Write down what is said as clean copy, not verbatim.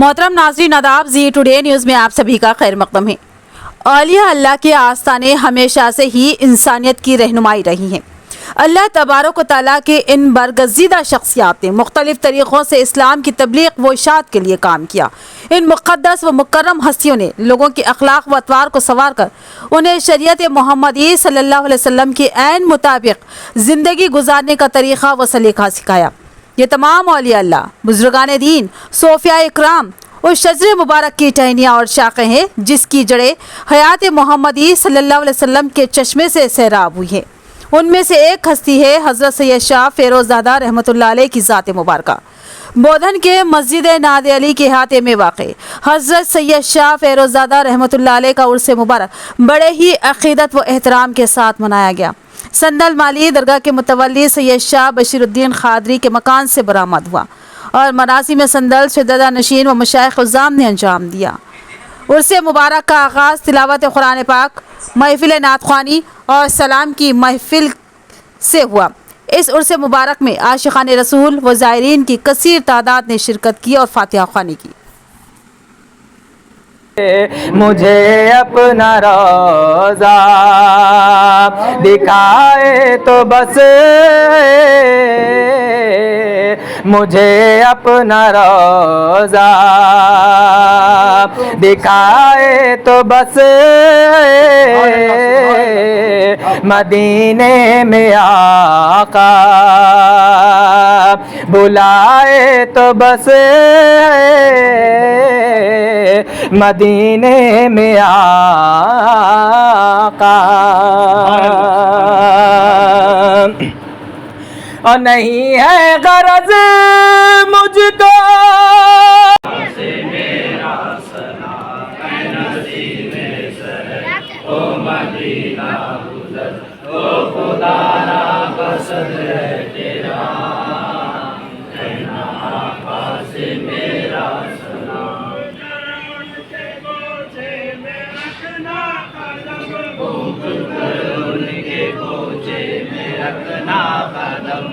मोहतरम नाज़रीन आदाब, जी टुडे न्यूज़ में आप सभी का खैर मकदम है। औलिया अल्लाह के आस्ताने हमेशा से ही इंसानियत की रहनुमाई रही हैं। अल्लाह तबारक व तआला के इन बरगज़ीदा शख्सियात ने मुख्तलिफ तरीक़ों से इस्लाम की तबलीग व इशाअत के लिए काम किया। इन मुक़द्दस व मुकर्रम हस्तियों ने लोगों के अखलाक व अतवार को संवार कर उन्हें शरीयत मोहम्मदी सल्लल्लाहु अलैहि वसल्लम के ऐन मुताबिक ज़िंदगी गुजारने का तरीक़ा व सलीक़ा सिखाया। ये तमाम औलिया अल्लाह, बुज़ुर्गान दीन, सोफिया इकराम उस शजरे मुबारक की टहनियाँ और शाखें हैं जिसकी जड़ें हयात मोहम्मदी सल्लल्लाहु अलैहि वसल्लम के चश्मे से सैराब हुई हैं। उनमें से एक हस्ती है हज़रत सैयद शाह फ़िरोज़ज़ादा रहमतुल्लाह अलैह की ज़ात मुबारका। बोधन के मस्जिद नाद अली के अहाते में वाक़े हज़रत सैयद शाह फ़िरोज़ज़ादा रहमतुल्लाह अलैह का उर्स मुबारक बड़े ही अक़ीदत व एहतराम के साथ मनाया गया। संदल माली दरगाह के मुतवल्ली सैयद शाह बशीरुद्दीन ख़ादरी के मकान से बरामद हुआ और मरासी में संदल शुद्ददा नशीन व मशाइख़ उज़्ज़ाम ने अंजाम दिया। उर्स मुबारक का आगाज़ तिलावत कुरान पाक, महफ़िल नात ख़्वानी और सलाम की महफ़िल से हुआ। इस उर्स मुबारक में आशिक़ान रसूल व ज़ायरीन की कसीर तादाद ने शिरकत की और फातिहा ख़्वानी की। मुझे अपना रोज़ा दिखाए तो बस, मुझे अपना रोज़ा दिखाए तो बस, मदीने में आका बुलाए तो बस, मदीने में आका। और नहीं है गरज मुझको ओ मदीना गुज़र, ओ खुदा ना पसंद है तेरा, कहना आका से मेरा सलाम, उनके बोझे में रखना कदम, उनके बोझे में रखना कदम।